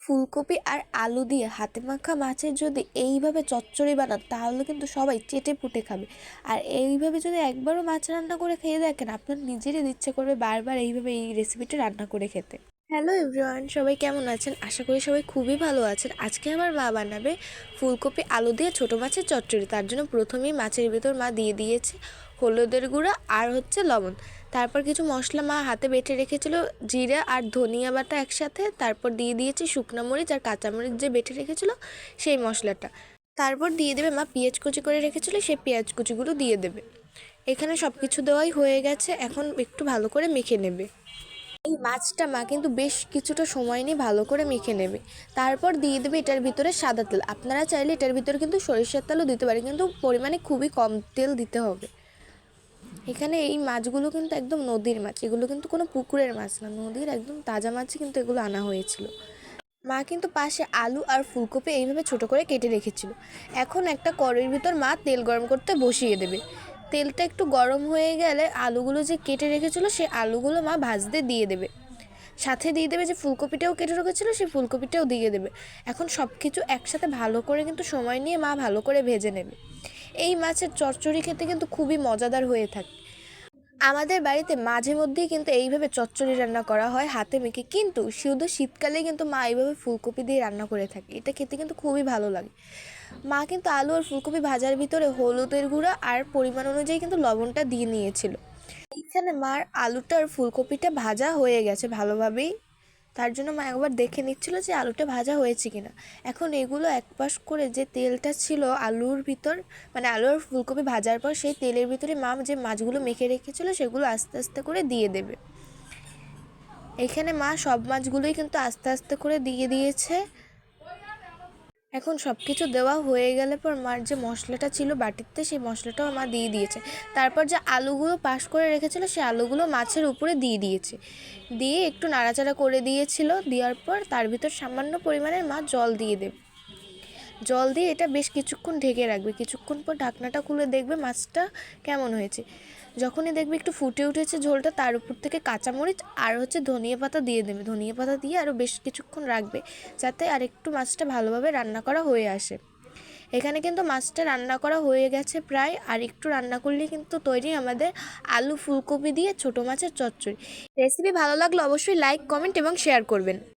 ফুলকপি আর আলু দিয়ে হাতে মাখা মাছের যদি এইভাবে চচ্চড়ি বানান তাহলে কিন্তু সবাই চেটে পুটে খাবে। আর এইভাবে যদি একবারও মাছ রান্না করে খেয়ে দেখেন আপনার নিজেরই ইচ্ছে করবে বারবার এইভাবে এই রেসিপিটা রান্না করে খেতে। হ্যালো এভরিওয়ান, সবাই কেমন আছেন? আশা করি সবাই খুবই ভালো আছেন। আজকে আমার মা বানাবে ফুলকপি আলু দিয়ে ছোটো মাছের চচ্চড়ি। তার জন্য প্রথমেই মাছের ভিতর মা দিয়ে দিয়েছে হলুদের গুঁড়া আর লবণ। তারপর কিছু মশলা মা হাতে বেটে রেখেছিল, জিরা আর ধনিয়া বাটা একসাথে। তারপর দিয়ে দিয়েছে শুকনো মরিচ আর কাঁচামরিচ যে বেটে রেখেছিল সেই মশলাটা। তারপর দিয়ে দেবে মা পেঁয়াজ কুচি করে রেখেছিল, সেই পেঁয়াজ কুচিগুলো দিয়ে দেবে। এখানে সব কিছু দেওয়াই হয়ে গেছে, এখন একটু ভালো করে মেখে নেবে। এই মাছটা মা কিন্তু বেশ কিছুটা সময় নিয়ে ভালো করে মেখে নেবে। তারপর দিয়ে দেবে এটার ভিতরে সাদা তেল। আপনারা চাইলে এটার ভিতরে কিন্তু সরিষার তেলও দিতে পারে, কিন্তু পরিমাণে খুবই কম তেল দিতে হবে। এখানে এই মাছগুলো কিন্তু একদম নদীর মাছ, এগুলো কিন্তু কোনো পুকুরের মাছ না, নদীর একদম তাজা মাছই কিন্তু এগুলো আনা হয়েছিল। মা কিন্তু পাশে আলু আর ফুলকপি এইভাবে ছোট করে কেটে রেখেছিল। এখন একটা কড়াইয়ের ভিতর মা তেল গরম করতে বসিয়ে দেবে। তেলটা একটু গরম হয়ে গেলে আলুগুলো যে কেটে রেখেছিল সেই আলুগুলো মা ভাজতে দিয়ে দেবে। সাথে দিয়ে দেবে যে ফুলকপিটাও কেটে রেখেছিল সেই ফুলকপিটাও দিয়ে দেবে। এখন সব কিছু একসাথে ভালো করে কিন্তু সময় নিয়ে মা ভালো করে ভেজে নেবে। এই মাছের চচ্চড়ি খেতে কিন্তু খুবই মজাদার হয়ে থাকে। আমাদের বাড়িতে মাঝে মধ্যেই কিন্তু এইভাবে চচ্চড়ি রান্না করা হয় হাতে মেখে, কিন্তু শুধু শীতকালে কিন্তু মা এইভাবে ফুলকপি দিয়ে রান্না করে থাকে। এটা খেতে কিন্তু খুবই ভালো লাগে। মা কিন্তু আলু আর ফুলকপি ভাজার ভিতরে হলুদের গুঁড়া আর পরিমাণ অনুযায়ী কিন্তু লবণটা দিয়ে নিয়েছিল। এইখানে মার আলুটা আর ফুলকপিটা ভাজা হয়ে গেছে ভালোভাবেই। তার জন্য মা একবার দেখে নিচ্ছিল যে আলুটা ভাজা হয়েছে কিনা। এখন এগুলো একপাশ করে যে তেলটা ছিল আলুর ভিতর, মানে আলু আর ফুলকপি ভাজার পর সেই তেলের ভিতরে মা যে মাছগুলো মেখে রেখেছিল সেগুলো আস্তে আস্তে করে দিয়ে দেবে। এখানে মা সব মাছগুলোই কিন্তু আস্তে আস্তে করে দিয়ে দিয়েছে। এখন সব কিছু দেওয়া হয়ে গেলে পর মার যে মশলাটা ছিল বাটিতে সেই মশলাটাও মা দিয়ে দিয়েছে। তারপর যে আলুগুলো পাশ করে রেখেছিল সেই আলুগুলো মাছের উপরে দিয়ে দিয়েছে, দিয়ে একটু নাড়াচাড়া করে দিয়েছিল। দেওয়ার পর তার ভিতর সামান্য পরিমাণের মা জল দিয়ে দেবে। জল দিয়ে এটা বেশ কিছুক্ষণ ঢেকে রাখবে। কিছুক্ষণ পর ঢাকনাটা খুলে দেখবে মাছটা কেমন হয়েছে। যখনই দেখবে একটু ফুটে উঠেছে ঝোলটা, তার উপর থেকে কাঁচামরিচ আর ধনিয়া পাতা দিয়ে দেবে। ধনিয়া পাতা দিয়ে আরও বেশ কিছুক্ষণ রাখবে যাতে আর একটু মাছটা ভালোভাবে রান্না করা হয়ে আসে। এখানে কিন্তু মাছটা রান্না করা হয়ে গেছে প্রায়, আর একটু রান্না করলেই কিন্তু তৈরি আমাদের আলু ফুলকপি দিয়ে ছোটো মাছের চচ্চড়ি। রেসিপি ভালো লাগলে অবশ্যই লাইক, কমেন্ট এবং শেয়ার করবেন।